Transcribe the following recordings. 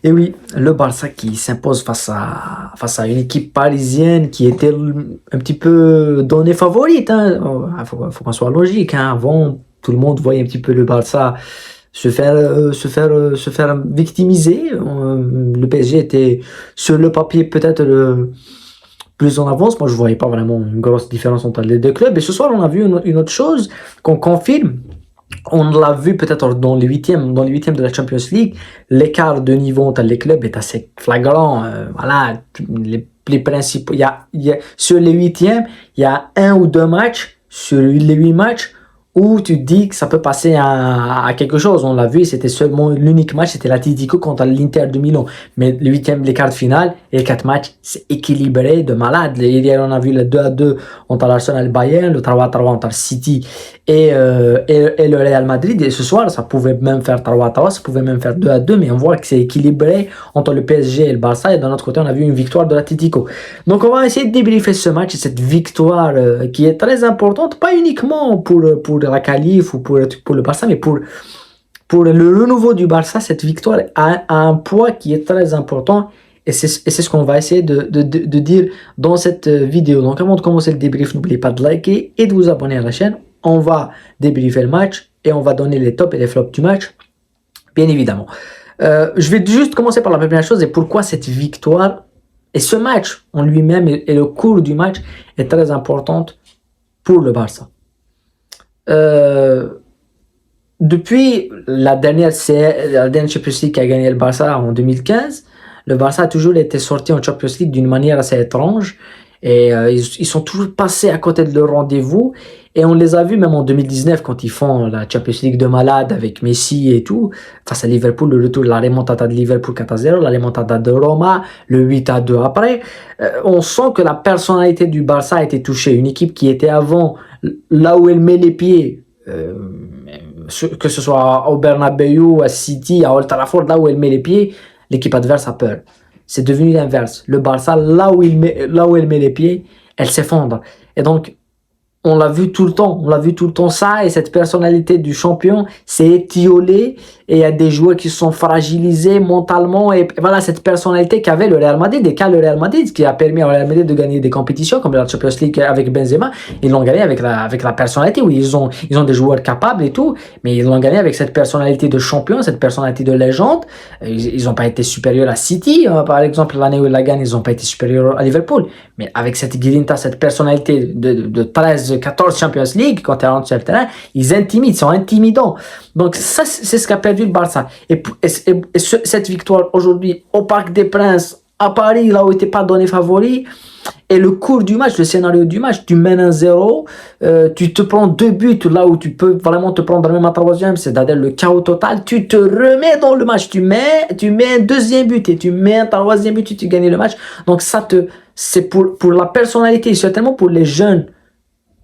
Et oui, le Barça qui s'impose face à une équipe parisienne qui était un petit peu donnée favorite. Hein. Faut qu'on soit logique. Hein. Avant, tout le monde voyait un petit peu le Barça se faire victimiser. Le PSG était sur le papier peut-être le plus en avance. Moi, je voyais pas vraiment une grosse différence entre les deux clubs. Et ce soir, on a vu une autre chose qu'on confirme. On l'a vu peut-être dans les huitièmes de la Champions League, l'écart de niveau entre les clubs est assez flagrant. Voilà, les principaux. Sur les huitièmes, il y a un ou deux matchs sur les 8 matchs où tu te dis que ça peut passer à quelque chose. On l'a vu, c'était seulement l'unique match, c'était l'Atlético contre l'Inter de Milan. Mais le huitième, les quarts de finale et les 4 matchs, c'est équilibré de malade. Hier, on a vu le 2-2 entre l'Arsenal et le Bayern, le 3-3 entre City et le Real Madrid. Et ce soir, ça pouvait même faire 3-3, ça pouvait même faire 2-2, mais on voit que c'est équilibré entre le PSG et le Barça. Et de l'autre côté, on a vu une victoire de l'Atlético. Donc, on va essayer de débriefer ce match et cette victoire qui est très importante, pas uniquement pour la qualif ou pour le Barça, mais pour le renouveau du Barça. Cette victoire a un poids qui est très important. Et c'est ce qu'on va essayer de dire dans cette vidéo. Donc, avant de commencer le débrief, n'oubliez pas de liker et de vous abonner à la chaîne. On va débriefer le match et on va donner les tops et les flops du match, bien évidemment. Je vais juste commencer par la première chose et pourquoi cette victoire et ce match en lui-même et le cours du match est très importante pour le Barça. Depuis la dernière Champions League qu'a gagné le Barça en 2015, le Barça a toujours été sorti en Champions League d'une manière assez étrange et ils sont toujours passés à côté de leur rendez-vous et on les a vus même en 2019 quand ils font la Champions League de malade avec Messi et tout face à Liverpool, le retour de la remontada de Liverpool 4-0, la remontada de Roma, le 8-2 après. On sent que la personnalité du Barça a été touchée, une équipe qui était avant là où elle met les pieds, que ce soit au Bernabéu, à City, à Old Trafford, là où elle met les pieds, l'équipe adverse a peur. C'est devenu l'inverse. Le Barça, là où elle met les pieds, elle s'effondre. Et donc, on l'a vu tout le temps ça, et cette personnalité du champion s'est étiolée, et il y a des joueurs qui sont fragilisés mentalement, et voilà, cette personnalité qu'avait le Real Madrid, et qu'a le Real Madrid, qui a permis au Real Madrid de gagner des compétitions, comme la Champions League avec Benzema, ils l'ont gagné avec la personnalité, oui, ils ont des joueurs capables et tout, mais ils l'ont gagné avec cette personnalité de champion, cette personnalité de légende. Ils n'ont pas été supérieurs à City, par exemple, l'année où ils la gagnent, ils n'ont pas été supérieurs à Liverpool, mais avec cette grinta, cette personnalité de 13-14 Champions League, quand ils rentrent sur le terrain, ils sont intimidants. Donc ça, c'est ce qu'a perdu le Barça. Et cette victoire aujourd'hui au Parc des Princes, à Paris, là où il n'était pas donné favori, et le cours du match, le scénario du match, tu mènes 1-0, tu te prends 2 buts là où tu peux vraiment te prendre même un troisième, c'est-à-dire le chaos total, tu te remets dans le match, tu mets un deuxième but et tu mets un troisième but et tu gagnes le match. Donc c'est pour la personnalité, certainement pour les jeunes.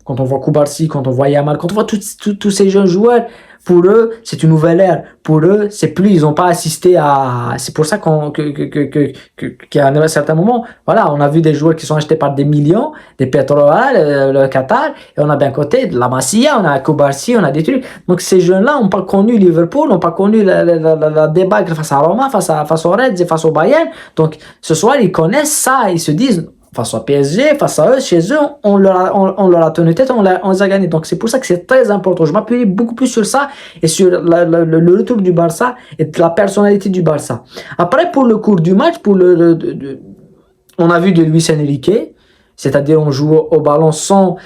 Quand on voit Koubarsi, quand on voit Yamal, quand on voit tous ces jeunes joueurs, pour eux, c'est une nouvelle ère. Pour eux, c'est plus, ils n'ont pas assisté à. C'est pour ça qu'à un certain moment, voilà, on a vu des joueurs qui sont achetés par des millions, des pétroliers, le Qatar, et on a d'un côté de la Masia, on a Koubarsi, on a des trucs. Donc ces jeunes-là n'ont pas connu Liverpool, n'ont pas connu la débâcle face à Roma, face aux Reds et face au Bayern. Donc ce soir, ils connaissent ça, ils se disent. Face au PSG, face à eux, chez eux, on leur a tenu tête, on les a gagnés. Donc c'est pour ça que c'est très important. Je m'appuie beaucoup plus sur ça et sur le retour du Barça et de la personnalité du Barça. Après, pour le cours du match, on a vu de Luis Enrique, c'est-à-dire on joue au ballon sans.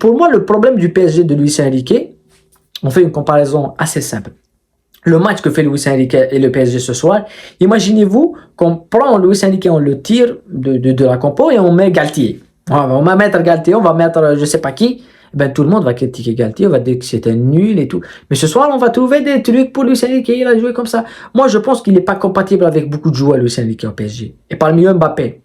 Pour moi, le problème du PSG de Luis Enrique, on fait une comparaison assez simple. Le match que fait Luis Enrique et le PSG ce soir, imaginez-vous qu'on prend Luis Enrique, on le tire de la compo et on met Galtier. On va mettre Galtier, on va mettre je sais pas qui. Ben, tout le monde va critiquer Galtier, on va dire que c'était nul et tout. Mais ce soir, on va trouver des trucs pour Luis Enrique, il a joué comme ça. Moi, je pense qu'il n'est pas compatible avec beaucoup de joueurs, Luis Enrique au PSG. Et parmi eux, Mbappé.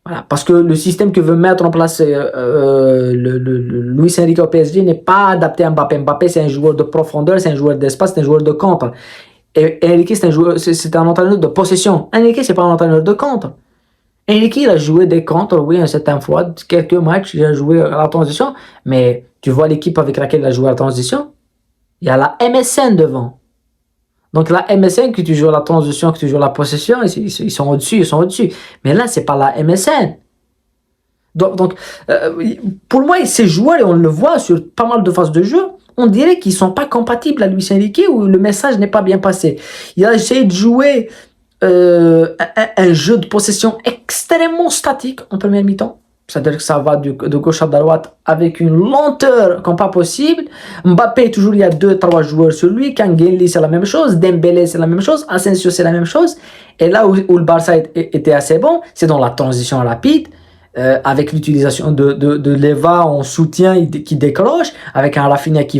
Voilà, parce que le système que veut mettre en place Luis Enrique au PSG n'est pas adapté à Mbappé. Mbappé, c'est un joueur de profondeur, c'est un joueur d'espace, c'est un joueur de contre. Et Enrique, c'est un entraîneur de possession. Enrique, c'est pas un entraîneur de contre. Enrique, il a joué des contres, oui, une certaine fois, quelques matchs, il a joué à la transition, mais tu vois l'équipe avec laquelle il a joué à la transition, il y a la MSN devant. Donc la MSN, que tu joues la transition, que tu joues la possession, ils sont au-dessus, ils sont au-dessus. Mais là, c'est pas la MSN. Pour moi, ces joueurs, et on le voit sur pas mal de phases de jeu, on dirait qu'ils sont pas compatibles à Luis Enrique ou le message n'est pas bien passé. Il a essayé de jouer un jeu de possession extrêmement statique en première mi-temps. C'est-à-dire que ça va de gauche à droite avec une lenteur comme pas possible. Mbappé, toujours, il y a 2-3 joueurs sur lui. Kangeli, c'est la même chose. Dembélé, c'est la même chose. Asensio, c'est la même chose. Et là où le Barça était assez bon, c'est dans la transition rapide. Avec l'utilisation de Leva en soutien qui décroche, avec un Rafinha qui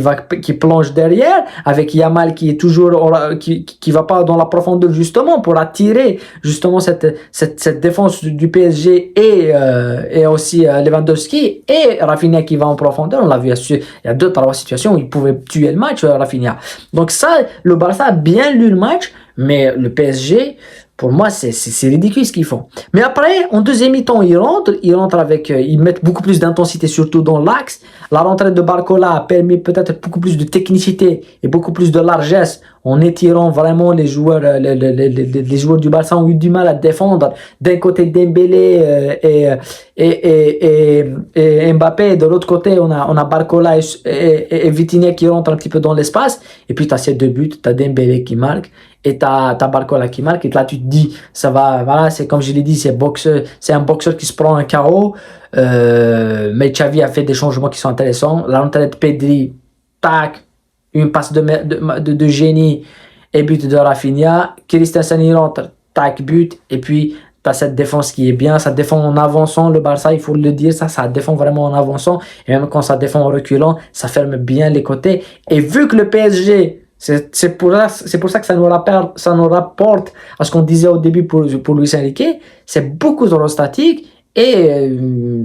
plonge derrière, avec Yamal qui est toujours qui va pas dans la profondeur justement pour attirer justement cette défense du PSG et aussi Lewandowski et Rafinha qui va en profondeur. On l'a vu, il y a 2-3 situations où il pouvait tuer le match, Rafinha. Donc ça, le Barça a bien lu le match, mais le PSG, pour moi, c'est ridicule ce qu'ils font. Mais après, en deuxième mi-temps, ils rentrent avec, ils mettent beaucoup plus d'intensité, surtout dans l'axe. La rentrée de Barcola a permis peut-être beaucoup plus de technicité et beaucoup plus de largesse en étirant vraiment les joueurs, les joueurs du Barça ont eu du mal à défendre. D'un côté, Dembélé et Mbappé, et de l'autre côté, on a Barcola et Vitinha qui rentrent un petit peu dans l'espace. Et puis, tu as ces deux buts, tu as Dembélé qui marque et t'as Barcola qui marque, et là tu te dis ça va, voilà, c'est comme je l'ai dit, c'est un boxeur qui se prend un KO, mais Xavi a fait des changements qui sont intéressants. La rentrée de Pedri, tac, une passe de génie et but de Rafinha. Christensen il rentre, tac, but, et puis t'as cette défense qui est bien, ça défend en avançant, le Barça, il faut le dire, ça défend vraiment en avançant, et même quand ça défend en reculant, ça ferme bien les côtés. Et vu que le PSG, c'est pour ça que ça nous rapporte à ce qu'on disait au début pour Luis Enrique, c'est beaucoup trop statique. Et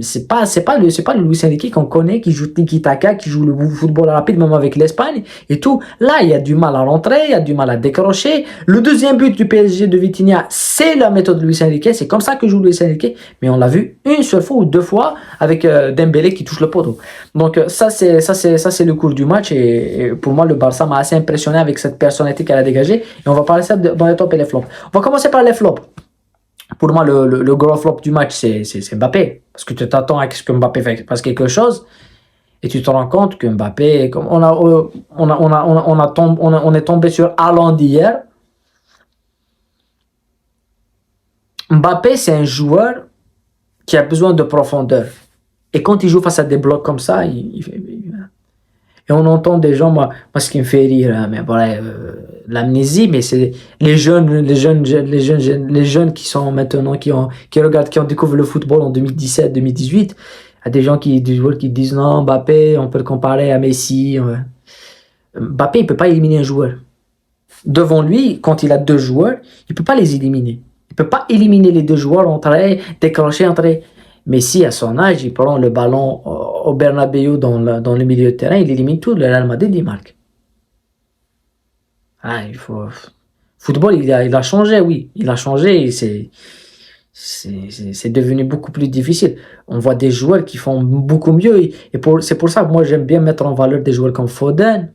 c'est pas le Luis Enrique qu'on connaît qui joue tiki-taka, qui joue le football rapide, même avec l'Espagne et tout. Là, il y a du mal à rentrer, il y a du mal à décrocher. Le deuxième but du PSG de Vitinha, c'est la méthode de Luis Enrique, c'est comme ça que joue Luis Enrique, mais on l'a vu une seule fois ou deux fois avec Dembélé qui touche le poteau. Donc ça c'est le cours du match, et pour moi le Barça m'a assez impressionné avec cette personnalité qu'elle a dégagée, et on va parler ça dans les tops et les flops. On va commencer par les flops. Pour moi, le gros flop du match, c'est Mbappé. Parce que tu t'attends à ce que Mbappé fasse quelque chose, et tu te rends compte que Mbappé, comme on est tombé sur Haaland hier. Mbappé, c'est un joueur qui a besoin de profondeur. Et quand il joue face à des blocs comme ça, et on entend des gens, moi ce qui me fait rire, mais voilà, l'amnésie, mais c'est les jeunes qui sont maintenant, qui ont découvert le football en 2017, 2018. Il y a des gens qui disent non, Mbappé, on peut le comparer à Messi. Mbappé, il peut pas éliminer un joueur. Devant lui, quand il a deux joueurs, il peut pas les éliminer. Il peut pas éliminer les deux joueurs, décrocher, entrer. Messi, à son âge, il prend le ballon au Bernabéu dans le milieu de terrain, il élimine tout, le Real Madrid, il marque. Ah, football, il a changé, oui. Il a changé, et c'est devenu beaucoup plus difficile. On voit des joueurs qui font beaucoup mieux, et c'est pour ça que moi, j'aime bien mettre en valeur des joueurs comme Foden.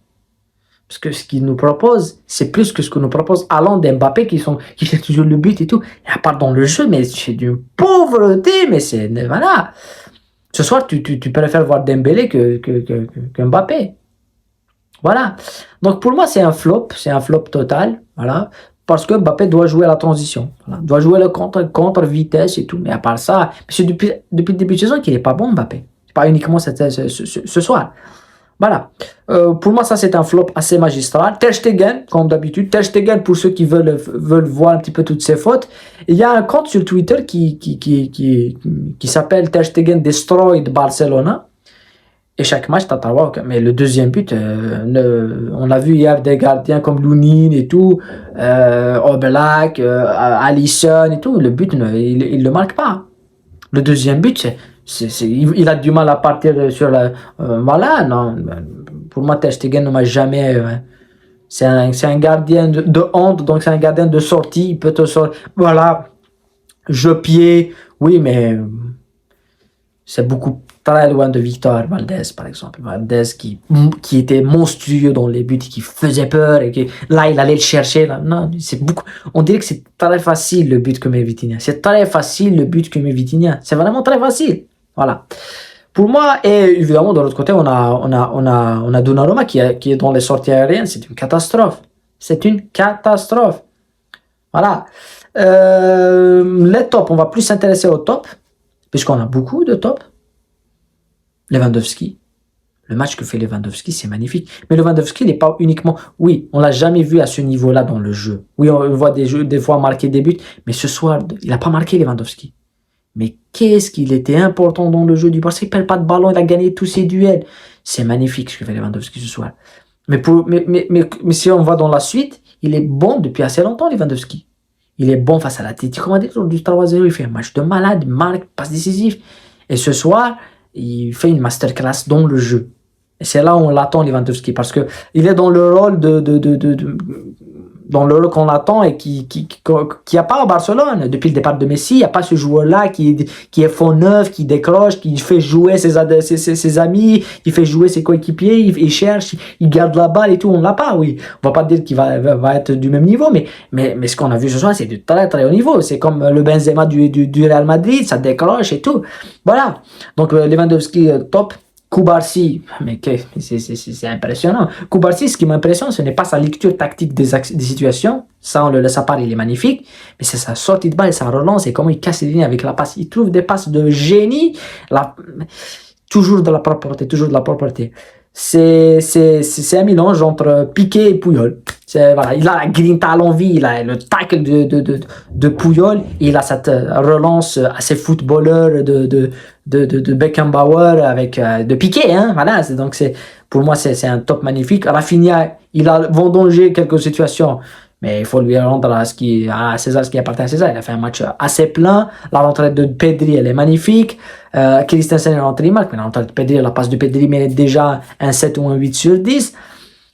Parce que ce qu'il nous propose, c'est plus que ce que nous propose Haaland et Mbappé qui fait toujours le but et tout. Et à part dans le jeu, mais c'est d'une pauvreté, mais c'est, voilà. Ce soir, tu préfères voir Dembélé que Mbappé. Voilà. Donc pour moi, c'est un flop total. Voilà. Parce que Mbappé doit jouer à la transition. Voilà. Doit jouer le contre vitesse et tout. Mais à part ça, c'est depuis le début de saison qu'il n'est pas bon, Mbappé. C'est pas uniquement ce soir. Voilà. Pour moi, ça, c'est un flop assez magistral. Ter Stegen, comme d'habitude. Ter Stegen, pour ceux qui veulent voir un petit peu toutes ses fautes. Il y a un compte sur Twitter qui s'appelle Ter Stegen Destroyed Barcelona. Et chaque match, t'as mais le deuxième but, on a vu hier des gardiens comme Lunin et tout, Oblak, Alisson et tout. Le but, il le marque pas. Le deuxième but, il a du mal à partir sur la. Voilà, non. Pour moi, Ter Stegen ne m'a jamais. C'est un gardien de honte, donc c'est un gardien de sortie. Il peut te sortir. Voilà, jeu pied, oui, mais c'est beaucoup très loin de Victor Valdez, par exemple. Valdez qui était monstrueux dans les buts, qui faisait peur, et que là, il allait le chercher. Là. Non, c'est beaucoup. On dirait que c'est très facile le but que met Vitinha. C'est très facile le but que met Vitinha. C'est vraiment très facile. Voilà. Pour moi, et évidemment, de l'autre côté, on a Donnarumma qui est dans les sorties aériennes. C'est une catastrophe. C'est une catastrophe. Voilà. Les tops, on va plus s'intéresser aux tops, puisqu'on a beaucoup de tops. Lewandowski. Le match que fait Lewandowski, c'est magnifique. Mais Lewandowski n'est pas uniquement... Oui, on l'a jamais vu à ce niveau-là dans le jeu. Oui, on voit des fois marquer des buts, mais ce soir, il n'a pas marqué Lewandowski. Mais qu'est-ce qu'il était important dans le jeu du Barça. Il ne perd pas de ballon, il a gagné tous ses duels. C'est magnifique ce que fait Lewandowski ce soir. Mais si on va dans la suite, il est bon depuis assez longtemps, Lewandowski. Il est bon face à l'Atlético Madrid du 3-0. Il fait un match de malade, il marque, passe décisif. Et ce soir, il fait une masterclass dans le jeu. Et c'est là où on l'attend, Lewandowski, parce que il est dans le rôle dans le rôle qu'on attend et qui a pas à Barcelone. Depuis le départ de Messi, il n'y a pas ce joueur-là qui est faux neuf, qui décroche, qui fait jouer ses amis, qui fait jouer ses coéquipiers, il cherche, il garde la balle et tout. On l'a pas, oui. On va pas dire qu'il va être du même niveau, mais ce qu'on a vu ce soir, c'est de très très haut niveau. C'est comme le Benzema du Real Madrid, ça décroche et tout. Voilà. Donc Lewandowski, top. Koubarsi, mais c'est impressionnant. Koubarsi, ce qui m'impressionne, ce n'est pas sa lecture tactique des situations, ça on le laisse à part, il est magnifique, mais c'est sa sortie de balle et sa relance et comment il casse les lignes avec la passe. Il trouve des passes de génie, toujours de la propreté, toujours de la propreté. C'est un mélange entre Piqué et Puyol. Voilà, il a la grinta à l'envie, il a le tacle de Puyol, il a cette relance assez footballeur de Beckenbauer avec de Piqué, hein, voilà. Donc pour moi c'est un top magnifique. Rafinha, il a vendangé quelques situations, mais il faut lui rendre à César ce qui appartient à César. Il a fait un match assez plein. La rentrée de Pedri, elle est magnifique. Christensen est rentré, il marque, mais la rentrée de Pedri, la passe de Pedri mérite déjà un 7 ou un 8 sur 10.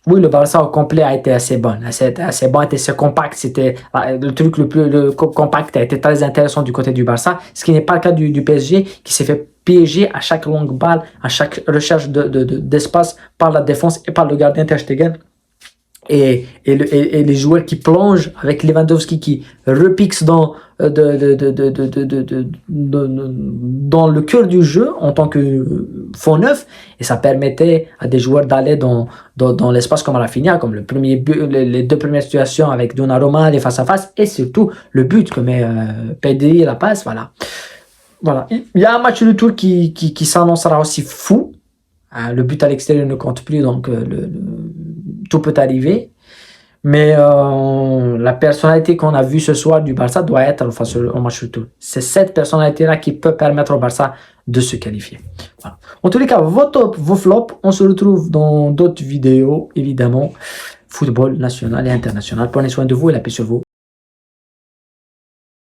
Oui, le Barça au complet a été assez bon. Assez bon, a été assez compact. C'était le truc le compact a été très intéressant du côté du Barça, ce qui n'est pas le cas du PSG, qui s'est fait piéger à chaque longue balle, à chaque recherche d'espace par la défense et par le gardien Ter Stegen. Et les joueurs qui plongent avec Lewandowski qui repique dans le cœur du jeu en tant que faux neuf, et ça permettait à des joueurs d'aller dans l'espace comme Rafinha, comme les deux premières situations avec Donnarumma, les face à face, et surtout le but que met Pedri, la passe, voilà. Il y a un match de tour qui s'annoncera aussi fou. Le but à l'extérieur ne compte plus, donc tout peut arriver. Mais la personnalité qu'on a vue ce soir du Barça doit être face au match retour. C'est cette personnalité-là qui peut permettre au Barça de se qualifier. Voilà. En tous les cas, vos tops, vos flops, on se retrouve dans d'autres vidéos, évidemment, football national et international. Prenez soin de vous et la paix sur vous.